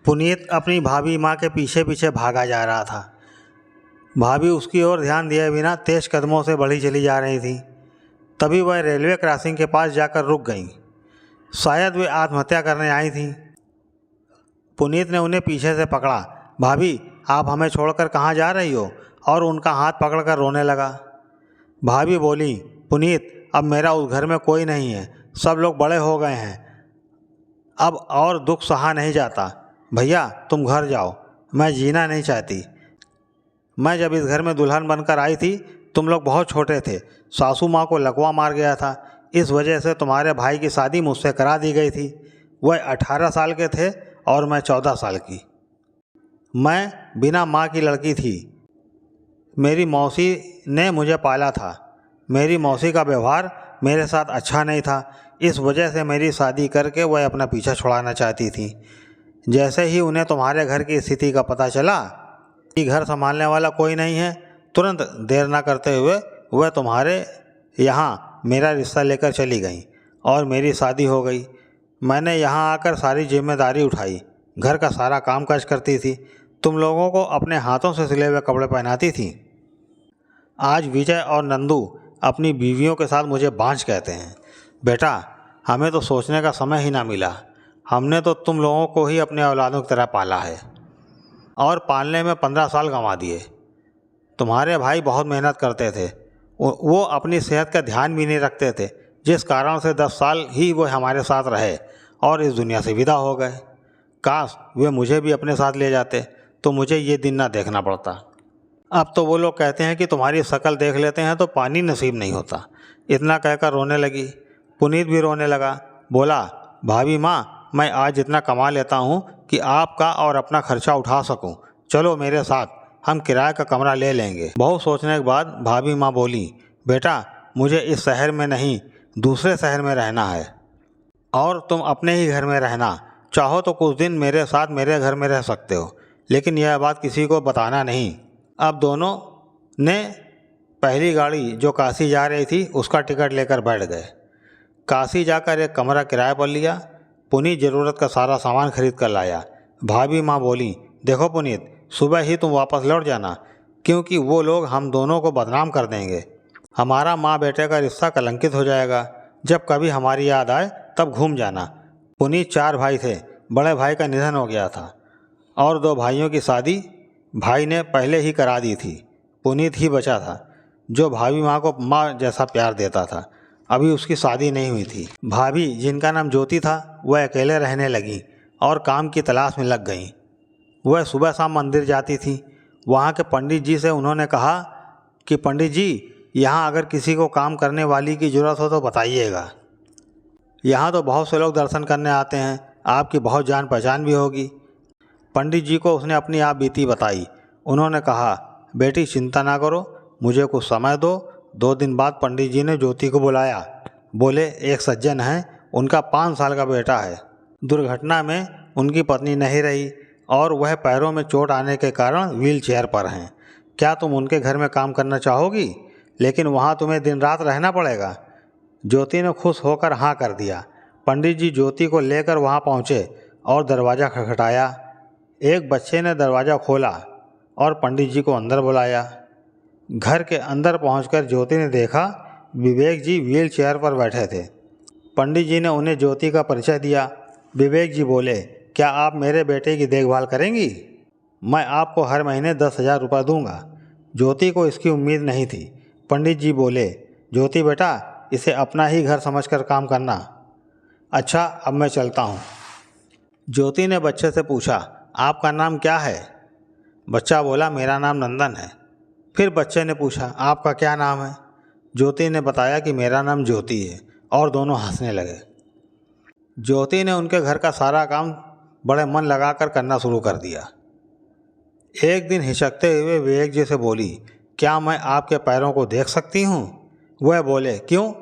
पुनीत अपनी भाभी माँ के पीछे पीछे भागा जा रहा था। भाभी उसकी ओर ध्यान दिए बिना तेज कदमों से बढ़ी चली जा रही थी। तभी वह रेलवे क्रॉसिंग के पास जाकर रुक गईं। शायद वे आत्महत्या करने आई थीं। पुनीत ने उन्हें पीछे से पकड़ा। भाभी, आप हमें छोड़कर कहाँ जा रही हो? और उनका हाथ पकड़कर रोने लगा। भाभी बोली, पुनीत, अब मेरा उस घर में कोई नहीं है। सब लोग बड़े हो गए हैं। अब और दुख सहा नहीं जाता। भैया, तुम घर जाओ। मैं जीना नहीं चाहती। मैं जब इस घर में दुल्हन बनकर आई थी, तुम लोग बहुत छोटे थे। सासू माँ को लकवा मार गया था। इस वजह से तुम्हारे भाई की शादी मुझसे करा दी गई थी। वह 18 साल के थे और मैं 14 साल की। मैं बिना माँ की लड़की थी। मेरी मौसी ने मुझे पाला था। मेरी मौसी का व्यवहार मेरे साथ अच्छा नहीं था। इस वजह से मेरी शादी करके वह अपना पीछा छुड़ाना चाहती थी। जैसे ही उन्हें तुम्हारे घर की स्थिति का पता चला कि घर संभालने वाला कोई नहीं है, तुरंत देर ना करते हुए वह तुम्हारे यहाँ मेरा रिश्ता लेकर चली गई और मेरी शादी हो गई। मैंने यहाँ आकर सारी जिम्मेदारी उठाई। घर का सारा काम काज करती थी। तुम लोगों को अपने हाथों से सिले हुए कपड़े पहनाती थी। आज विजय और नंदू अपनी बीवियों के साथ मुझे बांझ कहते हैं। बेटा, हमें तो सोचने का समय ही ना मिला। हमने तो तुम लोगों को ही अपने औलादों की तरह पाला है और पालने में 15 साल गंवा दिए। तुम्हारे भाई बहुत मेहनत करते थे। वो अपनी सेहत का ध्यान भी नहीं रखते थे, जिस कारण से 10 साल ही वो हमारे साथ रहे और इस दुनिया से विदा हो गए। काश वे मुझे भी अपने साथ ले जाते तो मुझे ये दिन ना देखना पड़ता। अब तो वो लोग कहते हैं कि तुम्हारी शक्ल देख लेते हैं तो पानी नसीब नहीं होता। इतना कहकर रोने लगी। पुनीत भी रोने लगा। बोला, भाभी माँ, मैं आज इतना कमा लेता हूँ कि आपका और अपना खर्चा उठा सकूँ। चलो मेरे साथ, हम किराए का कमरा ले लेंगे। बहुत सोचने के बाद भाभी माँ बोली, बेटा, मुझे इस शहर में नहीं, दूसरे शहर में रहना है और तुम अपने ही घर में रहना। चाहो तो कुछ दिन मेरे साथ मेरे घर में रह सकते हो, लेकिन यह बात किसी को बताना नहीं। अब दोनों ने पहली गाड़ी जो काशी जा रही थी उसका टिकट लेकर बैठ गए। काशी जाकर एक कमरा किराए पर लिया। पुनीत ज़रूरत का सारा सामान खरीद कर लाया। भाभी माँ बोली, देखो पुनीत, सुबह ही तुम वापस लौट जाना, क्योंकि वो लोग हम दोनों को बदनाम कर देंगे। हमारा माँ बेटे का रिश्ता कलंकित हो जाएगा। जब कभी हमारी याद आए तब घूम जाना। पुनीत 4 भाई थे। बड़े भाई का निधन हो गया था और 2 भाइयों की शादी भाई ने पहले ही करा दी थी। पुनीत ही बचा था जो भाभी माँ को माँ जैसा प्यार देता था। अभी उसकी शादी नहीं हुई थी। भाभी, जिनका नाम ज्योति था, वह अकेले रहने लगी और काम की तलाश में लग गईं। वह सुबह शाम मंदिर जाती थी। वहाँ के पंडित जी से उन्होंने कहा कि पंडित जी, यहाँ अगर किसी को काम करने वाली की ज़रूरत हो तो बताइएगा। यहाँ तो बहुत से लोग दर्शन करने आते हैं। आपकी बहुत जान पहचान भी होगी। पंडित जी को उसने अपनी आप बीती बताई। उन्होंने कहा, बेटी चिंता ना करो, मुझे कुछ समय दो। 2 दिन बाद पंडित जी ने ज्योति को बुलाया। बोले, एक सज्जन हैं, उनका 5 साल का बेटा है। दुर्घटना में उनकी पत्नी नहीं रही और वह पैरों में चोट आने के कारण व्हील चेयर पर हैं। क्या तुम उनके घर में काम करना चाहोगी? लेकिन वहाँ तुम्हें दिन रात रहना पड़ेगा। ज्योति ने खुश होकर हाँ कर दिया। पंडित जी ज्योति को लेकर वहाँ पहुँचे और दरवाज़ा खटखटाया। एक बच्चे ने दरवाज़ा खोला और पंडित जी को अंदर बुलाया। घर के अंदर पहुंचकर ज्योति ने देखा विवेक जी व्हील चेयर पर बैठे थे। पंडित जी ने उन्हें ज्योति का परिचय दिया। विवेक जी बोले, क्या आप मेरे बेटे की देखभाल करेंगी? मैं आपको हर महीने 10,000 रुपये दूंगा। ज्योति को इसकी उम्मीद नहीं थी। पंडित जी बोले, ज्योति बेटा, इसे अपना ही घर समझकर काम करना। अच्छा, अब मैं चलता हूँ। ज्योति ने बच्चे से पूछा, आपका नाम क्या है? बच्चा बोला, मेरा नाम नंदन है। फिर बच्चे ने पूछा, आपका क्या नाम है? ज्योति ने बताया कि मेरा नाम ज्योति है और दोनों हंसने लगे। ज्योति ने उनके घर का सारा काम बड़े मन लगाकर करना शुरू कर दिया। एक दिन हिचकते हुए विवेक जी से बोली, क्या मैं आपके पैरों को देख सकती हूँ? वह बोले, क्यों?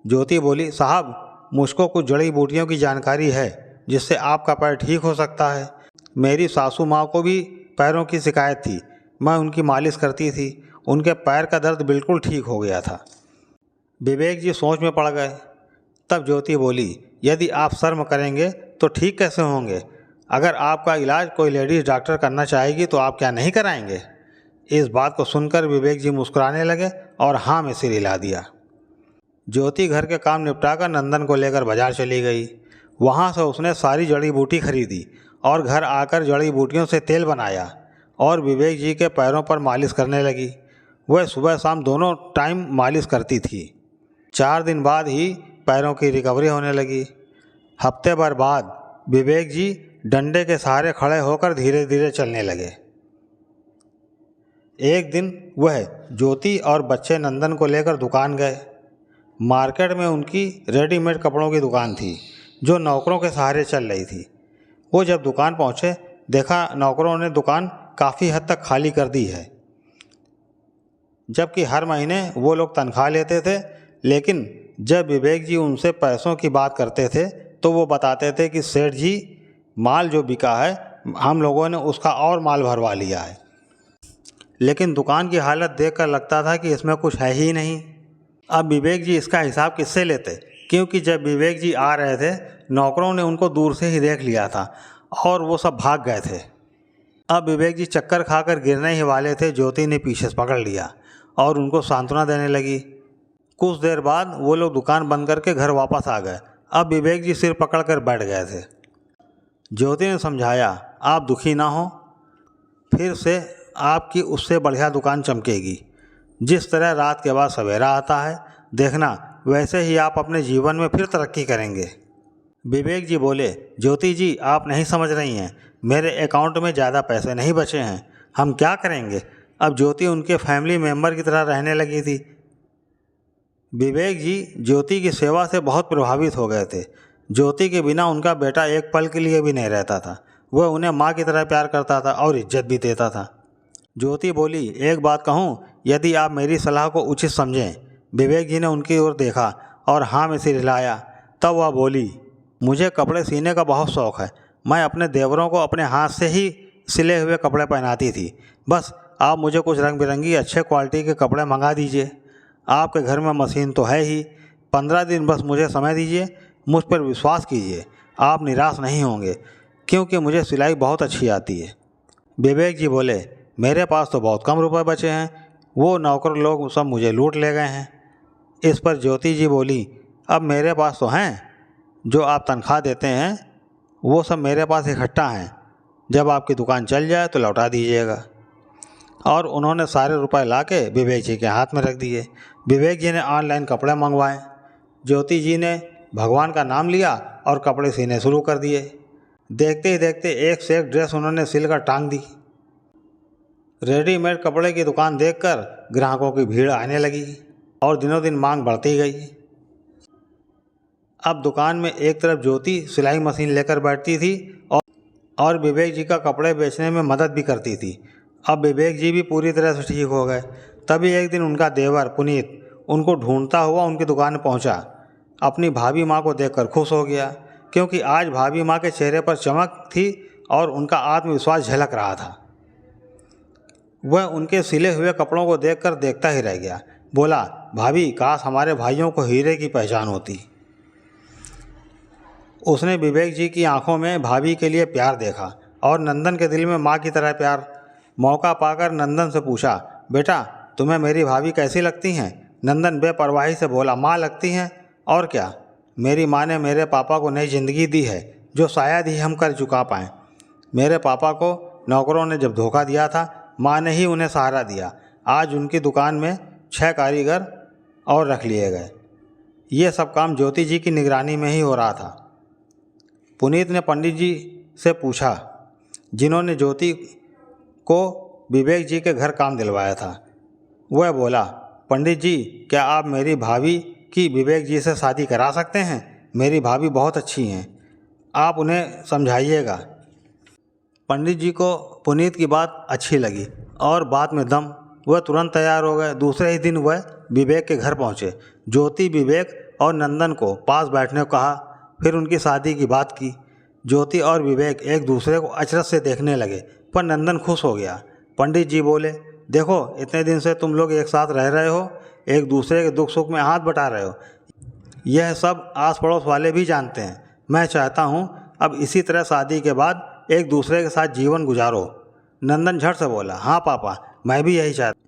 ज्योति बोली, साहब, मुझको कुछ जड़ी बूटियों की जानकारी है जिससे आपका पैर ठीक हो सकता है। मेरी सासू माँ को भी पैरों की शिकायत थी। मैं उनकी मालिश करती थी। उनके पैर का दर्द बिल्कुल ठीक हो गया था। विवेक जी सोच में पड़ गए। तब ज्योति बोली, यदि आप शर्म करेंगे तो ठीक कैसे होंगे? अगर आपका इलाज कोई लेडीज़ डॉक्टर करना चाहेगी तो आप क्या नहीं कराएंगे? इस बात को सुनकर विवेक जी मुस्कुराने लगे और हाँ में सिर हिला दिया। ज्योति घर के काम निपटाकर नंदन को लेकर बाजार चली गई। वहाँ से उसने सारी जड़ी बूटी खरीदी और घर आकर जड़ी बूटियों से तेल बनाया और विवेक जी के पैरों पर मालिश करने लगी। वह सुबह शाम दोनों टाइम मालिश करती थी। 4 दिन बाद ही पैरों की रिकवरी होने लगी। हफ्ते भर बाद विवेक जी डंडे के सहारे खड़े होकर धीरे धीरे चलने लगे। एक दिन वह ज्योति और बच्चे नंदन को लेकर दुकान गए। मार्केट में उनकी रेडीमेड कपड़ों की दुकान थी जो नौकरों के सहारे चल रही थी। वो जब दुकान पहुँचे देखा नौकरों ने दुकान काफ़ी हद तक खाली कर दी है, जबकि हर महीने वो लोग तनख्वाह लेते थे। लेकिन जब विवेक जी उनसे पैसों की बात करते थे तो वो बताते थे कि सेठ जी, माल जो बिका है हम लोगों ने उसका और माल भरवा लिया है। लेकिन दुकान की हालत देखकर लगता था कि इसमें कुछ है ही नहीं। अब विवेक जी इसका हिसाब किससे लेते, क्योंकि जब विवेक जी आ रहे थे नौकरों ने उनको दूर से ही देख लिया था और वो सब भाग गए थे। अब विवेक जी चक्कर खाकर गिरने ही वाले थे। ज्योति ने पीछे से पकड़ लिया और उनको सांत्वना देने लगी। कुछ देर बाद वो लोग दुकान बंद करके घर वापस आ गए। अब विवेक जी सिर पकड़कर बैठ गए थे। ज्योति ने समझाया, आप दुखी ना हो, फिर से आपकी उससे बढ़िया दुकान चमकेगी। जिस तरह रात के बाद सवेरा आता है, देखना वैसे ही आप अपने जीवन में फिर तरक्की करेंगे। विवेक जी बोले, ज्योति जी आप नहीं समझ रही हैं, मेरे अकाउंट में ज़्यादा पैसे नहीं बचे हैं, हम क्या करेंगे। अब ज्योति उनके फैमिली मेम्बर की तरह रहने लगी थी। विवेक जी ज्योति की सेवा से बहुत प्रभावित हो गए थे। ज्योति के बिना उनका बेटा एक पल के लिए भी नहीं रहता था। वह उन्हें माँ की तरह प्यार करता था और इज्जत भी देता था। ज्योति बोली, एक बात कहूँ, यदि आप मेरी सलाह को उचित समझें। विवेक जी ने उनकी ओर देखा और हाँ में सिर हिलाया। तब वह बोली, मुझे कपड़े सीने का बहुत शौक़ है। मैं अपने देवरों को अपने हाथ से ही सिले हुए कपड़े पहनाती थी। बस आप मुझे कुछ रंग बिरंगी अच्छे क्वालिटी के कपड़े मंगा दीजिए। आपके घर में मशीन तो है ही। 15 दिन बस मुझे समय दीजिए। मुझ पर विश्वास कीजिए, आप निराश नहीं होंगे, क्योंकि मुझे सिलाई बहुत अच्छी आती है। विवेक जी बोले, मेरे पास तो बहुत कम रुपए बचे हैं, वो नौकर लोग सब मुझे लूट ले गए हैं। इस पर ज्योति जी बोली, अब मेरे पास तो हैं, जो आप तनख्वाह देते हैं वो सब मेरे पास इकट्ठा हैं। जब आपकी दुकान चल जाए तो लौटा दीजिएगा। और उन्होंने सारे रुपए लाके विवेक जी के हाथ में रख दिए। विवेक जी ने ऑनलाइन कपड़े मंगवाए। ज्योति जी ने भगवान का नाम लिया और कपड़े सीने शुरू कर दिए। देखते ही देखते एक से एक ड्रेस उन्होंने सिलकर टांग दी। रेडीमेड कपड़े की दुकान देखकर ग्राहकों की भीड़ आने लगी और दिनों दिन मांग बढ़ती गई। अब दुकान में एक तरफ ज्योति सिलाई मशीन लेकर बैठती थी और विवेक जी का कपड़े बेचने में मदद भी करती थी। अब विवेक जी भी पूरी तरह से ठीक हो गए। तभी एक दिन उनका देवर पुनीत उनको ढूंढता हुआ उनकी दुकान में पहुंचा। अपनी भाभी माँ को देखकर खुश हो गया, क्योंकि आज भाभी माँ के चेहरे पर चमक थी और उनका आत्मविश्वास झलक रहा था। वह उनके सिले हुए कपड़ों को देखकर देखता ही रह गया। बोला, भाभी, काश हमारे भाइयों को हीरे की पहचान होती। उसने विवेक जी की आंखों में भाभी के लिए प्यार देखा और नंदन के दिल में माँ की तरह प्यार। मौका पाकर नंदन से पूछा, बेटा तुम्हें मेरी भाभी कैसी लगती हैं? नंदन बेपरवाही से बोला, माँ लगती हैं, और क्या। मेरी माँ ने मेरे पापा को नई ज़िंदगी दी है जो शायद ही हम कर चुका पाएँ। मेरे पापा को नौकरों ने जब धोखा दिया था, माँ ने ही उन्हें सहारा दिया। आज उनकी दुकान में 6 कारीगर और रख लिए गए। ये सब काम ज्योति जी की निगरानी में ही हो रहा था। पुनीत ने पंडित जी से पूछा, जिन्होंने ज्योति को विवेक जी के घर काम दिलवाया था। वह बोला, पंडित जी, क्या आप मेरी भाभी की विवेक जी से शादी करा सकते हैं? मेरी भाभी बहुत अच्छी हैं, आप उन्हें समझाइएगा। पंडित जी को पुनीत की बात अच्छी लगी और बात में दम। वह तुरंत तैयार हो गए। दूसरे ही दिन वह विवेक के घर पहुंचे। ज्योति विवेक और नंदन को पास बैठने को कहा, फिर उनकी शादी की बात की। ज्योति और विवेक एक दूसरे को अचरज से देखने लगे, पर नंदन खुश हो गया। पंडित जी बोले, देखो इतने दिन से तुम लोग एक साथ रह रहे हो, एक दूसरे के दुख सुख में हाथ बटा रहे हो, यह सब आस पड़ोस वाले भी जानते हैं। मैं चाहता हूँ अब इसी तरह शादी के बाद एक दूसरे के साथ जीवन गुजारो। नंदन झट से बोला, हाँ पापा, मैं भी यही चाहता।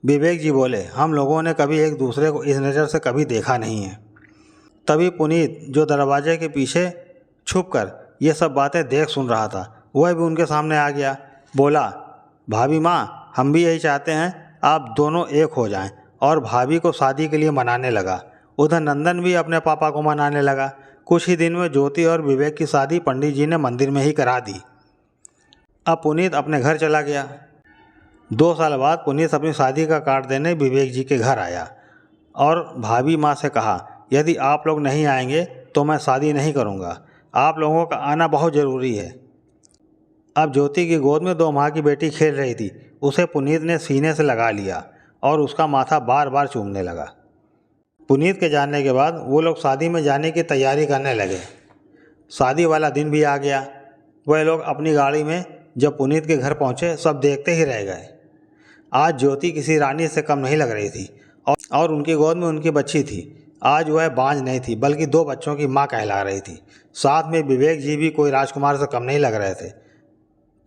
विवेक जी बोले, हम लोगों ने कभी एक दूसरे को इस नज़र से कभी देखा नहीं है। तभी पुनीत, जो दरवाजे के पीछे छुपकर ये सब बातें देख सुन रहा था, वह भी उनके सामने आ गया। बोला, भाभी माँ, हम भी यही चाहते हैं आप दोनों एक हो जाएं। और भाभी को शादी के लिए मनाने लगा। उधर नंदन भी अपने पापा को मनाने लगा। कुछ ही दिन में ज्योति और विवेक की शादी पंडित जी ने मंदिर में ही करा दी। अब पुनीत अपने घर चला गया। 2 साल बाद पुनीत अपनी शादी का कार्ड देने विवेक जी के घर आया और भाभी माँ से कहा, यदि आप लोग नहीं आएंगे तो मैं शादी नहीं करूँगा। आप लोगों का आना बहुत ज़रूरी है। अब ज्योति की गोद में 2 माह की बेटी खेल रही थी। उसे पुनीत ने सीने से लगा लिया और उसका माथा बार बार चूमने लगा। पुनीत के जाने के बाद वो लोग शादी में जाने की तैयारी करने लगे। शादी वाला दिन भी आ गया। वह लोग अपनी गाड़ी में जब पुनीत के घर पहुँचे, सब देखते ही रह गए। आज ज्योति किसी रानी से कम नहीं लग रही थी और उनकी गोद में उनकी बच्ची थी। आज वह बांझ नहीं थी, बल्कि 2 बच्चों की माँ कहला रही थी। साथ में विवेक जी भी कोई राजकुमार से कम नहीं लग रहे थे।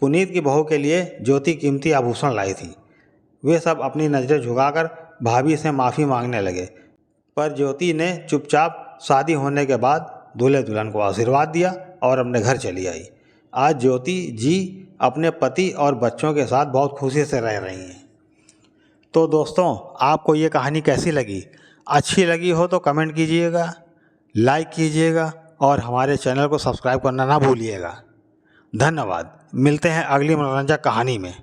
पुनीत की बहू के लिए ज्योति कीमती आभूषण लाई थी। वे सब अपनी नज़रें झुकाकर भाभी से माफ़ी मांगने लगे, पर ज्योति ने चुपचाप शादी होने के बाद दूल्हे दुल्हन को आशीर्वाद दिया और अपने घर चली आई। आज ज्योति जी अपने पति और बच्चों के साथ बहुत खुशी से रह रही हैं। तो दोस्तों, आपको ये कहानी कैसी लगी? अच्छी लगी हो तो कमेंट कीजिएगा, लाइक कीजिएगा और हमारे चैनल को सब्सक्राइब करना ना भूलिएगा। धन्यवाद। मिलते हैं अगली मनोरंजक कहानी में।